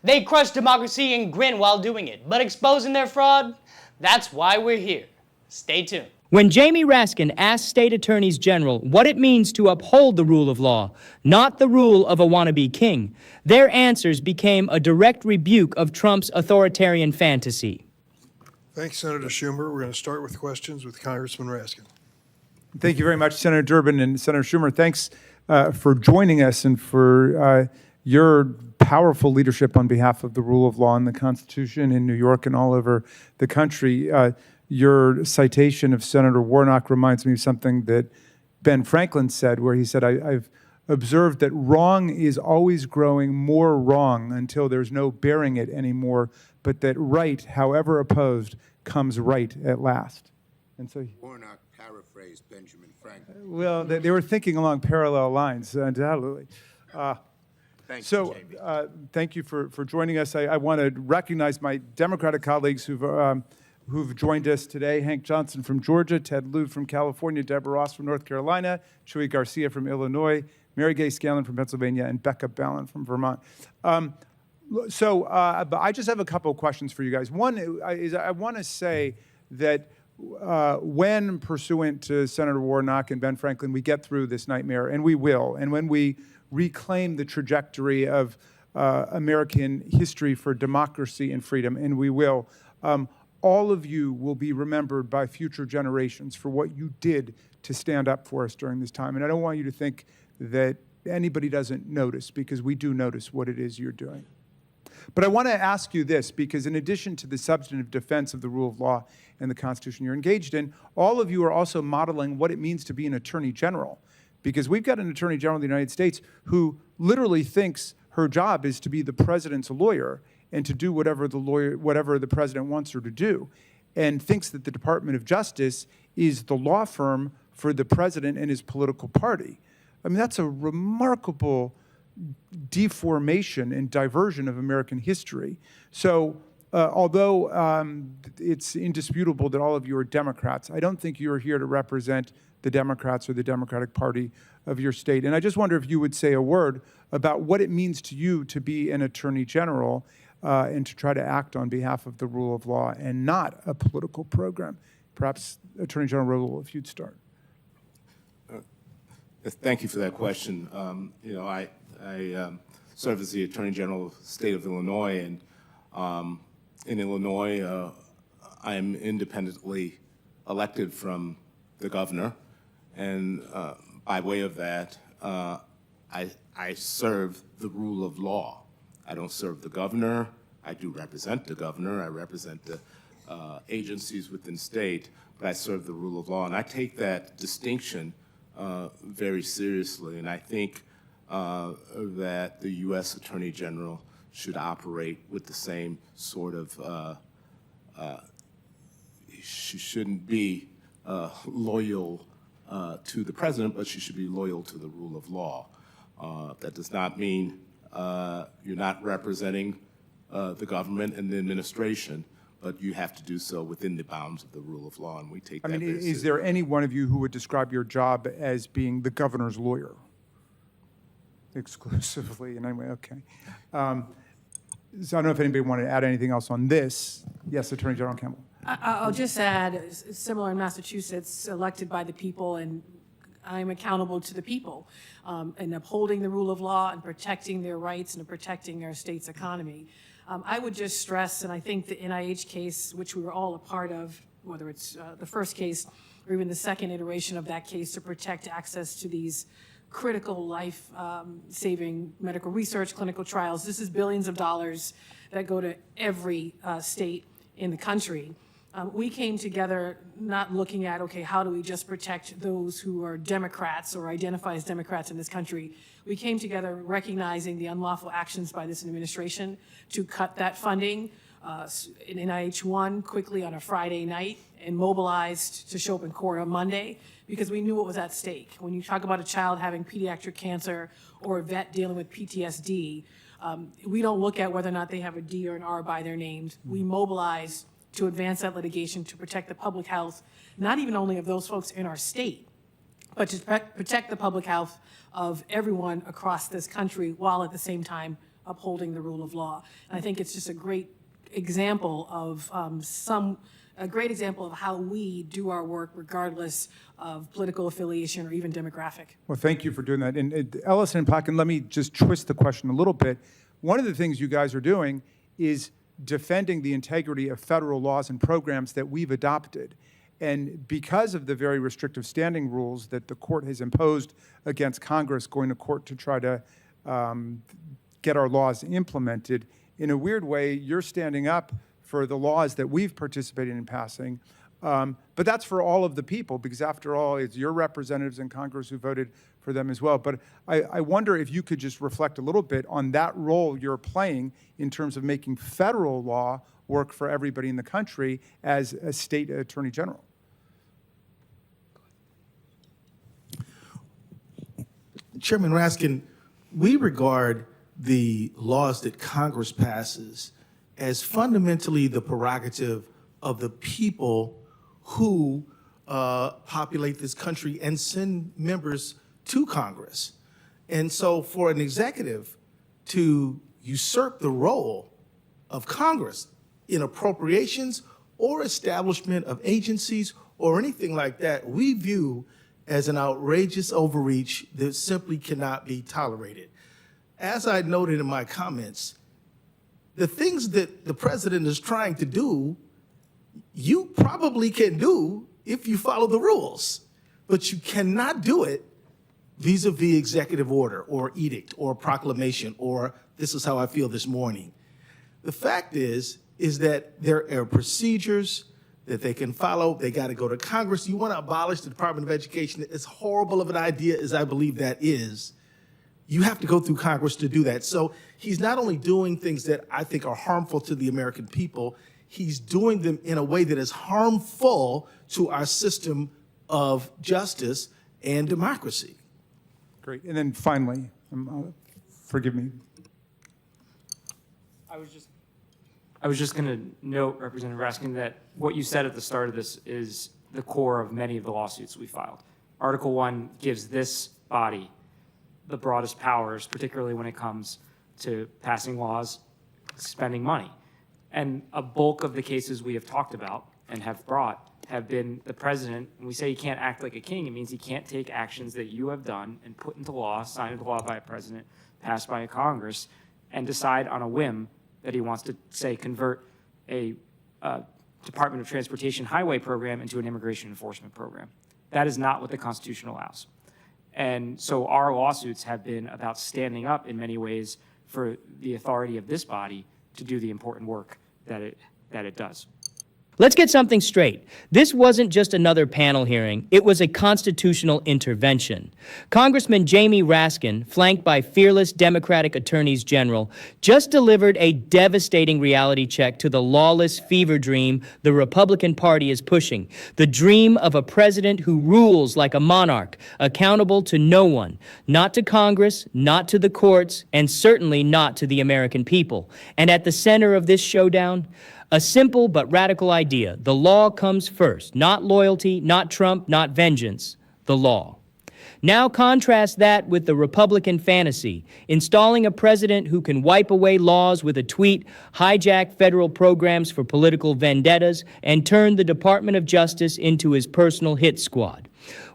They crush democracy and grin while doing it, but exposing their fraud, that's why we're here. Stay tuned. When Jamie Raskin asked state attorneys general what it means to uphold the rule of law, not the rule of a wannabe king, their answers became a direct rebuke of Trump's authoritarian fantasy. Thanks, Senator Schumer. We're going to start with questions with Congressman Raskin. Thank you very much, Senator Durbin and Senator Schumer. Thanks for joining us and for your powerful leadership on behalf of the rule of law and the Constitution in New York and all over the country. Your citation of Senator Warnock reminds me of something that Ben Franklin said, where he said, I've observed that wrong is always growing more wrong until there's no bearing it anymore, but that right, however opposed, comes right at last. And so Warnock paraphrased Benjamin Franklin. Well, they were thinking along parallel lines, undoubtedly. Thank you, Jamie. Thank you for joining us. I want to recognize my Democratic colleagues who've joined us today. Hank Johnson from Georgia, Ted Lieu from California, Deborah Ross from North Carolina, Chuy Garcia from Illinois, Mary Gay Scanlon from Pennsylvania, and Becca Ballin from Vermont. But I just have a couple of questions for you guys. One is I want to say that when, pursuant to Senator Warnock and Ben Franklin, we get through this nightmare, and we will, and when we reclaim the trajectory of American history for democracy and freedom, and we will, all of you will be remembered by future generations for what you did to stand up for us during this time. And I don't want you to think that anybody doesn't notice, because we do notice what it is you're doing. But I want to ask you this, because in addition to the substantive defense of the rule of law and the Constitution you're engaged in, all of you are also modeling what it means to be an attorney general. Because we've got an attorney general of the United States who literally thinks her job is to be the president's lawyer and to do whatever the president wants her to do, and thinks that the Department of Justice is the law firm for the president and his political party. I mean, that's a remarkable deformation and diversion of American history. So although it's indisputable that all of you are Democrats, I don't think you're here to represent the Democrats or the Democratic Party of your state. And I just wonder if you would say a word about what it means to you to be an attorney general and to try to act on behalf of the rule of law and not a political program. Perhaps Attorney General Raoul, if you'd start. Thank you for that question. I serve as the Attorney General of the state of Illinois, and in Illinois, I am independently elected from the governor, and by way of that, I serve the rule of law. I don't serve the governor. I do represent the governor. I represent the agencies within state, but I serve the rule of law, and I take that distinction very seriously, and I think that the U.S. Attorney General should operate with the same sort of, she shouldn't be loyal to the president, but she should be loyal to the rule of law. That does not mean you're not representing the government and the administration, but you have to do so within the bounds of the rule of law, and we take that very seriously. Is there any one of you who would describe your job as being the governor's lawyer? Exclusively, and anyway, okay. So I don't know if anybody wanted to add anything else on this. Yes, Attorney General Campbell. I'll just add, similar in Massachusetts, elected by the people, and I'm accountable to the people in upholding the rule of law and protecting their rights and protecting our state's economy. I would just stress, and I think the NIH case, which we were all a part of, whether it's the first case or even the second iteration of that case, to protect access to these critical life-saving medical research, clinical trials. This is billions of dollars that go to every state in the country. We came together not looking at, okay, how do we just protect those who are Democrats or identify as Democrats in this country? We came together recognizing the unlawful actions by this administration to cut that funding. NIH won quickly on a Friday night and mobilized to show up in court on Monday because we knew what was at stake. When you talk about a child having pediatric cancer or a vet dealing with PTSD, we don't look at whether or not they have a D or an R by their names. We mobilize to advance that litigation to protect the public health, not even only of those folks in our state, but to protect the public health of everyone across this country while at the same time upholding the rule of law. And I think it's just a great example of a great example of how we do our work regardless of political affiliation or even demographic. Well, thank you for doing that. And Ellison and Plotkin, let me just twist the question a little bit. One of the things you guys are doing is defending the integrity of federal laws and programs that we've adopted. And because of the very restrictive standing rules that the court has imposed against Congress going to court to try to get our laws implemented, in a weird way, you're standing up for the laws that we've participated in passing. But that's for all of the people, because after all, it's your representatives in Congress who voted for them as well. But I wonder if you could just reflect a little bit on that role you're playing in terms of making federal law work for everybody in the country as a state attorney general. Chairman Raskin, we regard the laws that Congress passes as fundamentally the prerogative of the people who populate this country and send members to Congress. And so for an executive to usurp the role of Congress in appropriations or establishment of agencies or anything like that, we view as an outrageous overreach that simply cannot be tolerated. As I noted in my comments, the things that the president is trying to do, you probably can do if you follow the rules, but you cannot do it vis-a-vis executive order or edict or proclamation or this is how I feel this morning. The fact is that there are procedures that they can follow. They got to go to Congress. You want to abolish the Department of Education, as horrible of an idea as I believe that is, you have to go through Congress to do that. So he's not only doing things that I think are harmful to the American people, he's doing them in a way that is harmful to our system of justice and democracy. Great. And then finally, forgive me. I was just going to note, Representative Raskin, that what you said at the start of this is the core of many of the lawsuits we filed. Article 1 gives this body the broadest powers, particularly when it comes to passing laws, spending money. And a bulk of the cases we have talked about and have brought have been the president. When we say he can't act like a king, it means he can't take actions that you have done and put into law, signed into law by a president, passed by a Congress, and decide on a whim that he wants to, say, convert a Department of Transportation highway program into an immigration enforcement program. That is not what the Constitution allows. And so our lawsuits have been about standing up in many ways for the authority of this body to do the important work that it does. Let's get something straight. This wasn't just another panel hearing, it was a constitutional intervention. Congressman Jamie Raskin, flanked by fearless Democratic attorneys general, just delivered a devastating reality check to the lawless fever dream the Republican Party is pushing. The dream of a president who rules like a monarch, accountable to no one, not to Congress, not to the courts, and certainly not to the American people. And at the center of this showdown, a simple but radical idea. The law comes first. Not loyalty, not Trump, not vengeance. The law. Now contrast that with the Republican fantasy, installing a president who can wipe away laws with a tweet, hijack federal programs for political vendettas, and turn the Department of Justice into his personal hit squad.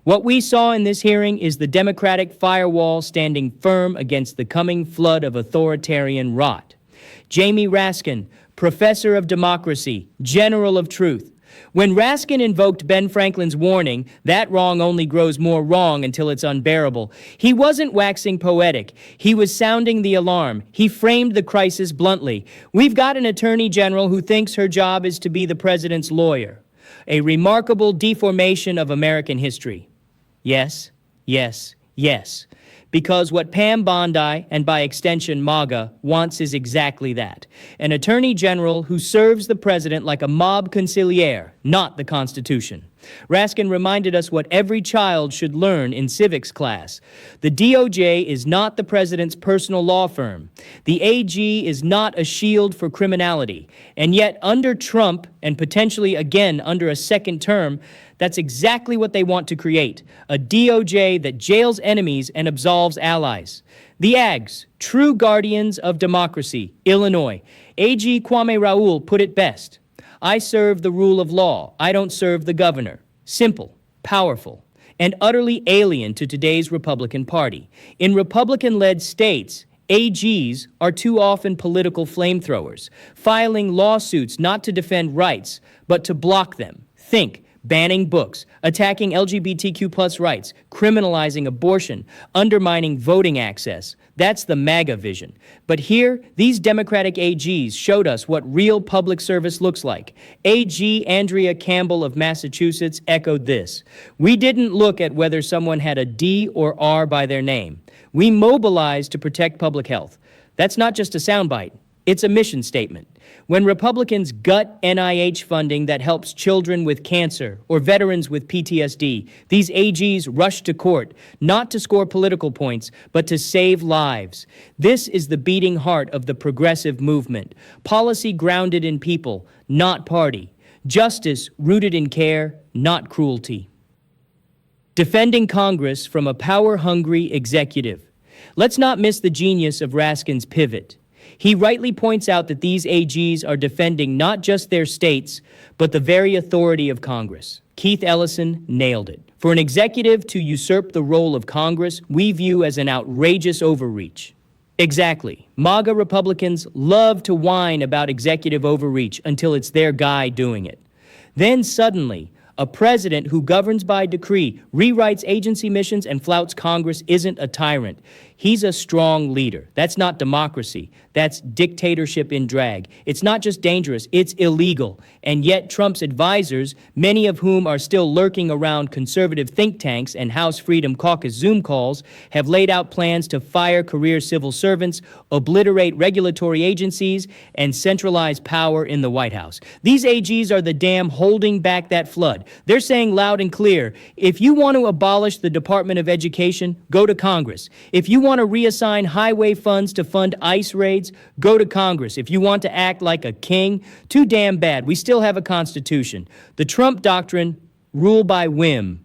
What we saw in this hearing is the Democratic firewall standing firm against the coming flood of authoritarian rot. Jamie Raskin, professor of democracy, general of truth. When Raskin invoked Ben Franklin's warning, that wrong only grows more wrong until it's unbearable, he wasn't waxing poetic. He was sounding the alarm. He framed the crisis bluntly. We've got an attorney general who thinks her job is to be the president's lawyer. A remarkable deformation of American history. Yes, yes, yes. Because what Pam Bondi, and by extension MAGA, wants is exactly that. An attorney general who serves the president like a mob conciliaire, not the Constitution. Raskin reminded us what every child should learn in civics class. The DOJ is not the president's personal law firm. The AG is not a shield for criminality. And yet, under Trump, and potentially again under a second term, that's exactly what they want to create, a DOJ that jails enemies and absolves allies. The AGs, true guardians of democracy, Illinois. AG Kwame Raoul put it best. I serve the rule of law. I don't serve the governor. Simple, powerful, and utterly alien to today's Republican Party. In Republican-led states, AGs are too often political flamethrowers, filing lawsuits not to defend rights, but to block them. Think, banning books, attacking LGBTQ+ rights, criminalizing abortion, undermining voting access. That's the MAGA vision. But here, these Democratic AGs showed us what real public service looks like. AG Andrea Campbell of Massachusetts echoed this. We didn't look at whether someone had a D or R by their name. We mobilized to protect public health. That's not just a soundbite. It's a mission statement. When Republicans gut NIH funding that helps children with cancer or veterans with PTSD, these AGs rush to court, not to score political points, but to save lives. This is the beating heart of the progressive movement. Policy grounded in people, not party. Justice rooted in care, not cruelty. Defending Congress from a power-hungry executive. Let's not miss the genius of Raskin's pivot. He rightly points out that these AGs are defending not just their states, but the very authority of Congress. Keith Ellison nailed it. For an executive to usurp the role of Congress, we view as an outrageous overreach. Exactly. MAGA Republicans love to whine about executive overreach until it's their guy doing it. Then suddenly, a president who governs by decree, rewrites agency missions, and flouts Congress isn't a tyrant. He's a strong leader. That's not democracy. That's dictatorship in drag. It's not just dangerous, it's illegal. And yet Trump's advisors, many of whom are still lurking around conservative think tanks and House Freedom Caucus Zoom calls, have laid out plans to fire career civil servants, obliterate regulatory agencies, and centralize power in the White House. These AGs are the dam holding back that flood. They're saying loud and clear, if you want to abolish the Department of Education, go to Congress. If you want to reassign highway funds to fund ICE raids, go to Congress. If you want to act like a king, too damn bad. We still have a constitution. The Trump doctrine, rule by whim.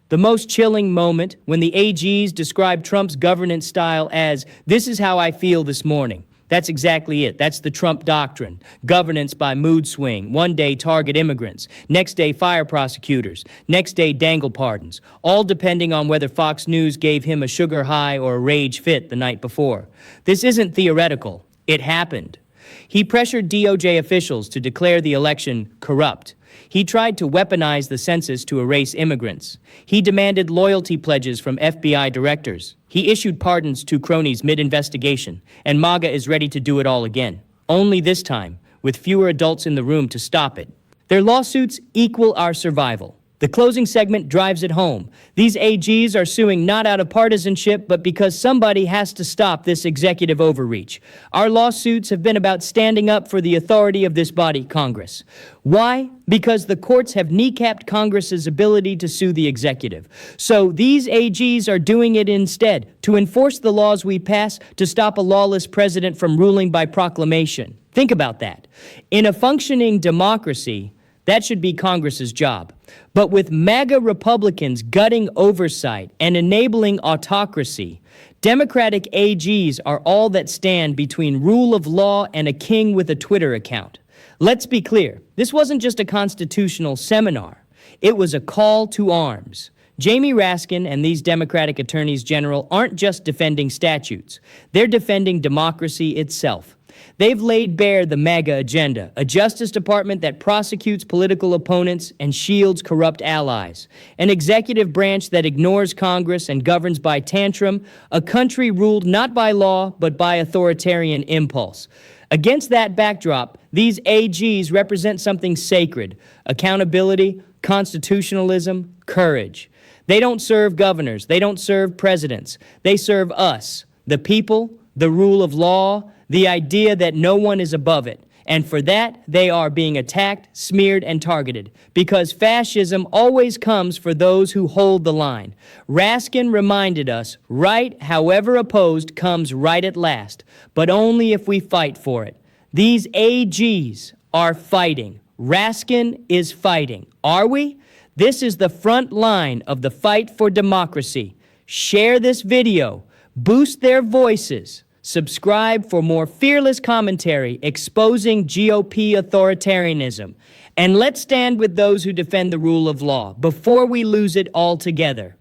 The most chilling moment when the AGs describe Trump's governance style as, this is how I feel this morning. That's exactly it. That's the Trump doctrine. Governance by mood swing. One day target immigrants. Next day fire prosecutors. Next day dangle pardons. All depending on whether Fox News gave him a sugar high or a rage fit the night before. This isn't theoretical. It happened. He pressured DOJ officials to declare the election corrupt. He tried to weaponize the census to erase immigrants. He demanded loyalty pledges from FBI directors. He issued pardons to cronies mid-investigation, and MAGA is ready to do it all again. Only this time, with fewer adults in the room to stop it. Their lawsuits equal our survival. The closing segment drives it home. These AGs are suing not out of partisanship, but because somebody has to stop this executive overreach. Our lawsuits have been about standing up for the authority of this body, Congress. Why? Because the courts have kneecapped Congress's ability to sue the executive. So these AGs are doing it instead, to enforce the laws we pass, to stop a lawless president from ruling by proclamation. Think about that. In a functioning democracy, that should be Congress's job. But with MAGA Republicans gutting oversight and enabling autocracy, Democratic AGs are all that stand between rule of law and a king with a Twitter account. Let's be clear, this wasn't just a constitutional seminar. It was a call to arms. Jamie Raskin and these Democratic attorneys general aren't just defending statutes. They're defending democracy itself. They've laid bare the MAGA agenda, a Justice Department that prosecutes political opponents and shields corrupt allies, an executive branch that ignores Congress and governs by tantrum, a country ruled not by law, but by authoritarian impulse. Against that backdrop, these AGs represent something sacred: accountability, constitutionalism, courage. They don't serve governors, they don't serve presidents, they serve us, the people, the rule of law, the idea that no one is above it. And for that, they are being attacked, smeared, and targeted. Because fascism always comes for those who hold the line. Raskin reminded us, right, however opposed, comes right at last, but only if we fight for it. These AGs are fighting. Raskin is fighting. Are we? This is the front line of the fight for democracy. Share this video. Boost their voices. Subscribe for more fearless commentary exposing GOP authoritarianism. And let's stand with those who defend the rule of law before we lose it altogether.